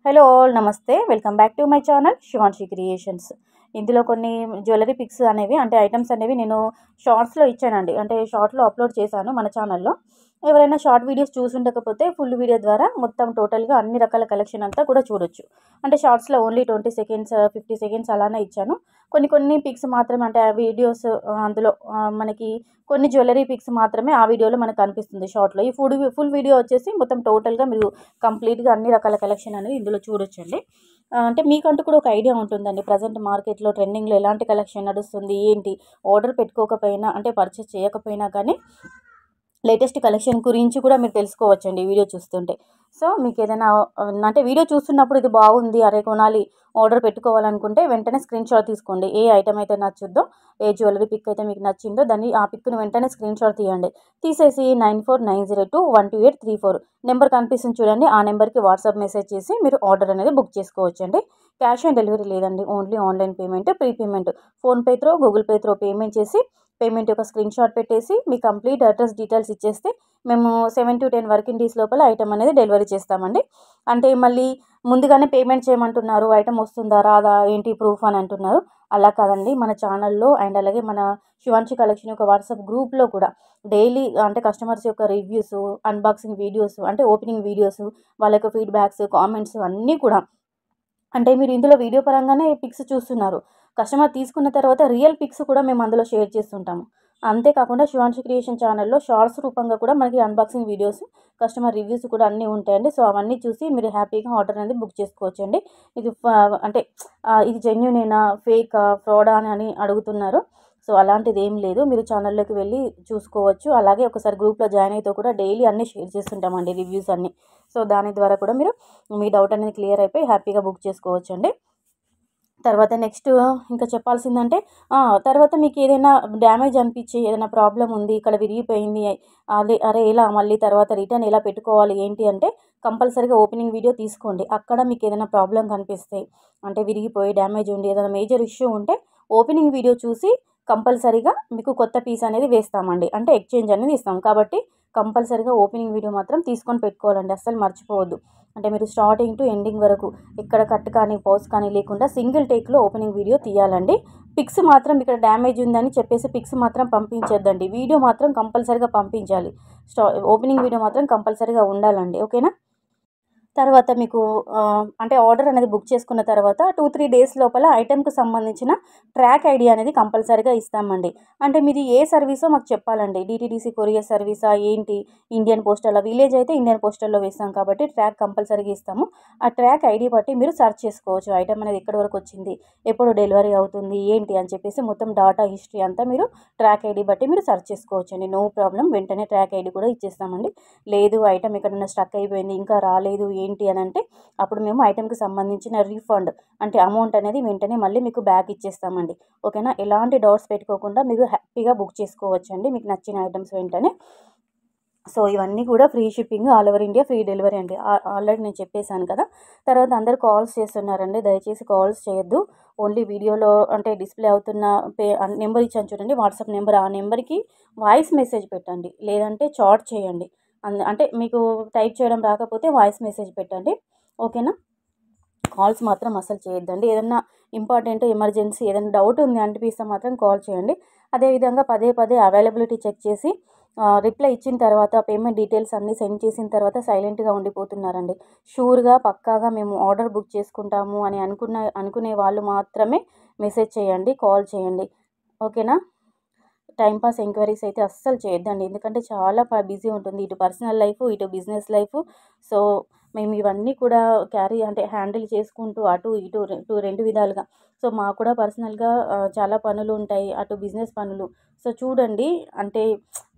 Hello all నమస్తే welcome back to my channel Shivanshi creations. ఇందులో కొన్ని జ్యువెలరీ పిక్స్ అనేవి అంటే ఐటమ్స్ అనేవి నేను షార్ట్స్లో ఇచ్చానండి. అంటే షార్ట్లో అప్లోడ్ చేశాను మన ఛానల్లో. ఎవరైనా షార్ట్ వీడియోస్ చూసుండకపోతే ఫుల్ వీడియో ద్వారా మొత్తం టోటల్గా అన్ని రకాల కలెక్షన్ అంతా కూడా చూడొచ్చు. అంటే షార్ట్స్లో ఓన్లీ 20 సెకండ్స్ 50 సెకండ్స్ అలానే ఇచ్చాను. కొన్ని పిక్స్ మాత్రమే అంటే ఆ వీడియోస్ అందులో మనకి కొన్ని జ్యువెలరీ పిక్స్ మాత్రమే ఆ వీడియోలో మనకు కనిపిస్తుంది షార్ట్లో. ఈ ఫుల్ వీడియో వచ్చేసి మొత్తం టోటల్గా మీరు కంప్లీట్గా అన్ని రకాల కలెక్షన్ అనేది ఇందులో చూడొచ్చండి. అంటే మీకంటూ కూడా ఒక ఐడియా ఉంటుందండి. ప్రజెంట్ మార్కెట్లో ట్రెండింగ్లో ఎలాంటి కలెక్షన్ నడుస్తుంది ఏంటి, ఆర్డర్ పెట్టుకోకపోయినా అంటే పర్చేస్ చేయకపోయినా కానీ లేటెస్ట్ కలెక్షన్ గురించి కూడా మీరు తెలుసుకోవచ్చండి వీడియో చూస్తుంటే. సో మీకు ఏదైనా అంటే వీడియో చూస్తున్నప్పుడు ఇది బాగుంది, అరే కొనాలి, ఆర్డర్ పెట్టుకోవాలనుకుంటే వెంటనే స్క్రీన్ షాట్ తీసుకోండి. ఏ ఐటమ్ అయితే నచ్చుద్దో, ఏ జ్యువెలరీ పిక్ అయితే మీకు నచ్చిందో దాన్ని ఆ పిక్ను వెంటనే స్క్రీన్ షాట్ తీయండి. తీసేసి 9490212834 నెంబర్ కనిపిస్తుంది చూడండి. ఆ నెంబర్కి వాట్సాప్ మెసేజ్ చేసి మీరు ఆర్డర్ అనేది బుక్ చేసుకోవచ్చండి. క్యాష్ ఆన్ డెలివరీ లేదండి, only online payment, pre payment. PhonePe throw, Google pay throw payment చేసి పేమెంట్ యొక్క స్క్రీన్ షాట్ పెట్టేసి మీ కంప్లీట్ అడ్రస్ డీటెయిల్స్ ఇచ్చేస్తే మేము 7 to 10 వర్కింగ్ డేస్ లోపల ఐటమ్ అనేది డెలివరీ చేస్తామండి. అంటే మళ్ళీ ముందుగానే పేమెంట్ చేయమంటున్నారు, ఐటమ్ వస్తుందా రాదా ఏంటి ప్రూఫ్ అని అంటున్నారు. అలా కాదండి, మన ఛానల్లో అండ్ అలాగే మన శివాన్షి కలెక్షన్ యొక్క వాట్సాప్ గ్రూప్లో కూడా డైలీ అంటే కస్టమర్స్ యొక్క రివ్యూస్, అన్బాక్సింగ్ వీడియోస్, అంటే ఓపెనింగ్ వీడియోస్, వాళ్ళ యొక్క ఫీడ్బ్యాక్స్, కామెంట్స్ అన్నీ కూడా అంటే మీరు ఇందులో వీడియో పరంగానే పిక్స్ చూస్తున్నారు. కస్టమర్ తీసుకున్న తర్వాత రియల్ పిక్స్ కూడా మేము అందులో షేర్ చేస్తుంటాము. అంతేకాకుండా శివాన్షి క్రియేషన్ ఛానల్లో షార్ట్స్ రూపంగా కూడా మనకి అన్బాక్సింగ్ వీడియోస్, కస్టమర్ రివ్యూస్ కూడా అన్నీ ఉంటాయండి. సో అవన్నీ చూసి మీరు హ్యాపీగా ఆర్డర్ అనేది బుక్ చేసుకోవచ్చండి. ఇది అంటే ఇది జెన్యూనేనా, ఫేకా, ఫ్రాడా అని అడుగుతున్నారు. సో అలాంటిది ఏం లేదు, మీరు ఛానల్లోకి వెళ్ళి చూసుకోవచ్చు. అలాగే ఒకసారి గ్రూప్లో జాయిన్ అయితే కూడా డైలీ అన్నీ షేర్ చేస్తుంటామండి రివ్యూస్ అన్నీ. సో దాని ద్వారా కూడా మీరు మీ డౌట్ అనేది క్లియర్ అయిపోయి హ్యాపీగా బుక్ చేసుకోవచ్చండి. తర్వాత నెక్స్ట్ ఇంకా చెప్పాల్సిందంటే తర్వాత మీకు ఏదైనా డ్యామేజ్ అనిపించి ఏదైనా ప్రాబ్లం ఉంది, ఇక్కడ విరిగిపోయింది, అదే అరే ఎలా మళ్ళీ తర్వాత రిటర్న్ ఎలా పెట్టుకోవాలి ఏంటి అంటే కంపల్సరీగా ఓపెనింగ్ వీడియో తీసుకోండి. అక్కడ మీకు ఏదైనా ప్రాబ్లం కనిపిస్తే అంటే విరిగిపోయి డ్యామేజ్ ఉండి ఏదైనా మేజర్ ఇష్యూ ఉంటే ఓపెనింగ్ వీడియో చూసి కంపల్సరీగా మీకు కొత్త పీస్ అనేది వేస్తామండి. అంటే ఎక్స్చేంజ్ అనేది ఇస్తాం. కాబట్టి కంపల్సరీగా ఓపెనింగ్ వీడియో మాత్రం తీసుకొని పెట్టుకోవాలండి, అస్సలు మర్చిపోవద్దు. అంటే మీరు స్టార్టింగ్ టు ఎండింగ్ వరకు ఇక్కడ కట్ కానీ పౌస్ కానీ లేకుండా సింగిల్ టేక్లో ఓపెనింగ్ వీడియో తీయాలండి. పిక్స్ మాత్రం ఇక్కడ డ్యామేజ్ ఉందని చెప్పేసి పిక్స్ మాత్రం పంపించొద్దండి. వీడియో మాత్రం కంపల్సరీగా పంపించాలి. ఓపెనింగ్ వీడియో మాత్రం కంపల్సరీగా ఉండాలండి. ఓకేనా. తర్వాత మీకు అంటే ఆర్డర్ అనేది బుక్ చేసుకున్న తర్వాత 2-3 డేస్ లోపల ఐటెంకి సంబంధించిన ట్రాక్ ఐడి అనేది కంపల్సరీగా ఇస్తామండి. అంటే మీది ఏ సర్వీసో మాకు చెప్పాలండి. డిటీడీసీ కొరియర్ సర్వీసా ఏంటి, ఇండియన్ పోస్టల్, విలేజ్ అయితే ఇండియన్ పోస్టల్లో వేస్తాం కాబట్టి ట్రాక్ కంపల్సరీగా ఇస్తాము. ఆ ట్రాక్ ఐడి బట్టి మీరు సెర్చ్ చేసుకోవచ్చు. ఐటమ్ అనేది ఎక్కడి వరకు వచ్చింది, ఎప్పుడు డెలివరీ అవుతుంది ఏంటి అని చెప్పేసి మొత్తం డాటా హిస్టరీ అంతా మీరు ట్రాక్ ఐడి బట్టి మీరు సెర్చ్ చేసుకోవచ్చండి. నో ప్రాబ్లం, వెంటనే ట్రాక్ ఐడి కూడా ఇచ్చేస్తామండి. లేదు ఐటమ్ ఎక్కడన్నా స్టక్ అయిపోయింది ఇంకా రాలేదు ఏంటి అని అంటే అప్పుడు మేము ఐటెంకి సంబంధించిన రీఫండ్ అంటే అమౌంట్ అనేది వెంటనే మళ్ళీ మీకు బ్యాక్ ఇచ్చేస్తామండి. ఓకేనా. ఎలాంటి డౌట్స్ పెట్టుకోకుండా మీరు హ్యాపీగా బుక్ చేసుకోవచ్చండి మీకు నచ్చిన ఐటమ్స్ వెంటనే. సో ఇవన్నీ కూడా free shipping, all over India free delivery అండి. ఆల్రెడీ నేను చెప్పేశాను కదా. తర్వాత అందరు కాల్స్ చేస్తున్నారండి, దయచేసి కాల్స్ చేయొద్దు. ఓన్లీ వీడియోలో అంటే డిస్ప్లే అవుతున్న నెంబర్ ఇచ్చాను చూడండి, వాట్సాప్ నెంబర్. ఆ నెంబర్కి వాయిస్ మెసేజ్ పెట్టండి, లేదంటే చాట్ చేయండి. అంటే మీకు టైప్ చేయడం రాకపోతే వాయిస్ మెసేజ్ పెట్టండి. ఓకేనా. కాల్స్ మాత్రం అస్సలు చేయొద్దండి. ఏదన్నా ఇంపార్టెంట్ ఎమర్జెన్సీ ఏదైనా డౌట్ ఉంది అనిపిస్తే మాత్రం కాల్ చేయండి. అదేవిధంగా పదే పదే అవైలబిలిటీ చెక్ చేసి రిప్లై ఇచ్చిన తర్వాత పేమెంట్ డీటెయిల్స్ అన్నీ సెండ్ చేసిన తర్వాత సైలెంట్గా ఉండిపోతున్నారండి. షూర్గా పక్కాగా మేము ఆర్డర్ బుక్ చేసుకుంటాము అని అనుకునే వాళ్ళు మాత్రమే మెసేజ్ చేయండి, కాల్ చేయండి. ఓకేనా. టైంపాస్ ఎంక్వైరీస్ అయితే అస్సలు చేయొద్దండి. ఎందుకంటే చాలా బిజీ ఉంటుంది, ఇటు పర్సనల్ లైఫ్, ఇటు బిజినెస్ లైఫ్. సో మేము ఇవన్నీ కూడా అంటే హ్యాండిల్ చేసుకుంటూ అటు ఇటు రెండు విధాలుగా. సో మాకు కూడా పర్సనల్గా చాలా పనులు ఉంటాయి, అటు బిజినెస్ పనులు. సో చూడండి, అంటే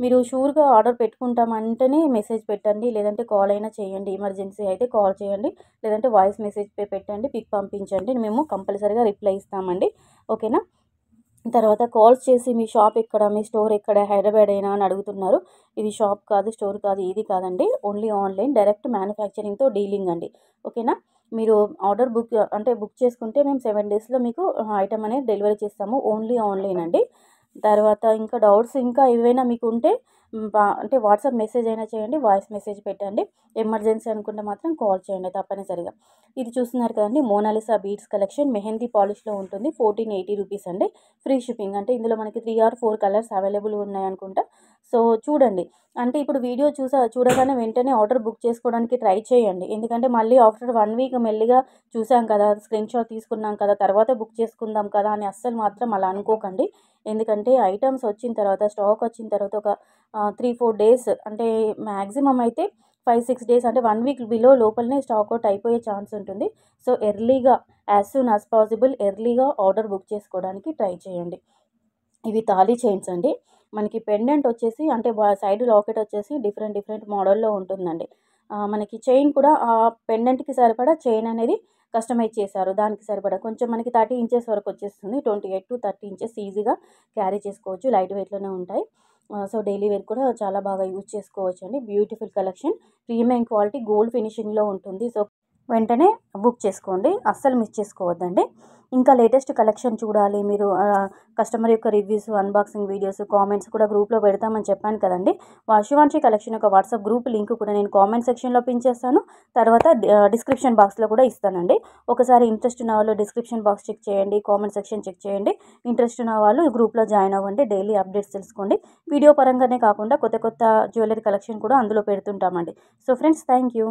మీరు షూర్గా ఆర్డర్ పెట్టుకుంటామంటేనే మెసేజ్ పెట్టండి, లేదంటే కాల్ అయినా చేయండి. ఎమర్జెన్సీ అయితే కాల్ చేయండి, లేదంటే వాయిస్ మెసేజ్ పెట్టండి, పిక్ పంపించండి, మేము కంపల్సరీగా రిప్లై ఇస్తామండి. ఓకేనా. తర్వాత కాల్స్ చేసి మీ షాప్ ఎక్కడ, మీ స్టోర్ ఎక్కడ, హైదరాబాద్ అయినా అని అడుగుతున్నారు. ఇది షాప్ కాదు, స్టోర్ కాదు, ఇది కాదండి. ఓన్లీ ఆన్లైన్ డైరెక్ట్ మ్యానుఫ్యాక్చరింగ్తో డీలింగ్ అండి. ఓకేనా. మీరు ఆర్డర్ బుక్ చేసుకుంటే మేము 7 డేస్లో మీకు ఐటమ్ అనేది డెలివరీ చేస్తాము. ఓన్లీ ఆన్లైన్ అండి. తర్వాత ఇంకా డౌట్స్ ఇంకా ఏవైనా మీకు ఉంటే అంటే వాట్సాప్ మెసేజ్ అయినా చేయండి, వాయిస్ మెసేజ్ పెట్టండి. ఎమర్జెన్సీ అనుకుంటే మాత్రం కాల్ చేయండి తప్పనిసరిగా. ఇది చూస్తున్నారు కదండీ, మోనాలిసా బీడ్స్ కలెక్షన్ మెహందీ పాలిష్లో ఉంటుంది. 1480 రూపీస్ అండి. Free shipping. అంటే ఇందులో మనకి 3 ఆర్ 4 కలర్స్ అవైలబుల్ ఉన్నాయనుకుంటా. సో చూడండి. అంటే ఇప్పుడు వీడియో చూడగానే వెంటనే ఆర్డర్ బుక్ చేసుకోవడానికి ట్రై చేయండి. ఎందుకంటే మళ్ళీ ఆఫ్టర్ 1 వీక్ మెల్లిగా చూసాం కదా, స్క్రీన్‌షాట్ తీసుకున్నాం కదా, తర్వాత బుక్ చేసుకుందాం కదా అని అస్సలు మాత్రం అలా అనుకోకండి. ఎందుకంటే ఐటెమ్స్ వచ్చిన తర్వాత, స్టాక్ వచ్చిన తర్వాత ఒక 3, 4 డేస్ అంటే మాక్సిమం అయితే 5, 6 డేస్ అంటే 1 వీక్ లోపలనే స్టాక్ అవుట్ అయిపోయే ఛాన్స్ ఉంటుంది. సో ఎర్లీగా యాజ్ సూన్ యాజ్ పాసిబుల్ ఎర్లీగా ఆర్డర్ బుక్ చేసుకోవడానికి ట్రై చేయండి. ఇవి తాళీ చైన్స్ అండి. మనకి పెండెంట్ వచ్చేసి అంటే సైడ్ లాకెట్ వచ్చేసి డిఫరెంట్ మోడల్‌లో ఉంటుందండి. మనకి చైన్ కూడా ఆ పెండెంట్‌కి సరిపడా చైన్ అనేది కస్టమైజ్ చేశారు. దానికి సరిపడా కొంచెం మనకి 30 ఇంచెస్ వరకు వచ్చేస్తుంది. 28-30 ఇంచెస్ ఈజీగా క్యారీ చేసుకోవచ్చు. లైట్ వెయిట్‌లోనే ఉంటాయి. సో డైలీ వేర్ కూడా చాలా బాగా యూజ్ చేసుకోవచ్చండి. Beautiful collection. Premium quality gold ఫినిషింగ్‌లో ఉంటుంది. సో వెంటనే బుక్ చేసుకోండి. అస్సలు మిస్ చేసుకోవద్దండి. ఇంకా లేటెస్ట్ కలెక్షన్ చూడాలి మీరు, కస్టమర్ యొక్క రివ్యూస్, అన్బాక్సింగ్ వీడియోస్, కామెంట్స్ కూడా గ్రూప్‌లో పెడతామని చెప్పాను కదండీ. శివాంశి కలెక్షన్ యొక్క వాట్సాప్ గ్రూప్ లింక్ కూడా నేను కామెంట్ సెక్షన్‌లో పిన్ చేస్తాను. తర్వాత డిస్క్రిప్షన్ బాక్స్‌లో కూడా ఇస్తానండి. ఒకసారి ఇంట్రెస్ట్ ఉన్న వాళ్ళు డిస్క్రిప్షన్ బాక్స్ చెక్ చేయండి, కామెంట్ సెక్షన్ చెక్ చేయండి. ఇంట్రెస్ట్ ఉన్న వాళ్ళు గ్రూప్‌లో జాయిన్ అవ్వండి. డైలీ అప్డేట్స్ తెలుసుకోండి. వీడియో పరంగానే కాకుండా కొత్త జ్యువెలరీ కలెక్షన్ కూడా అందులో పెడుతుంటామండి. So friends, thank you.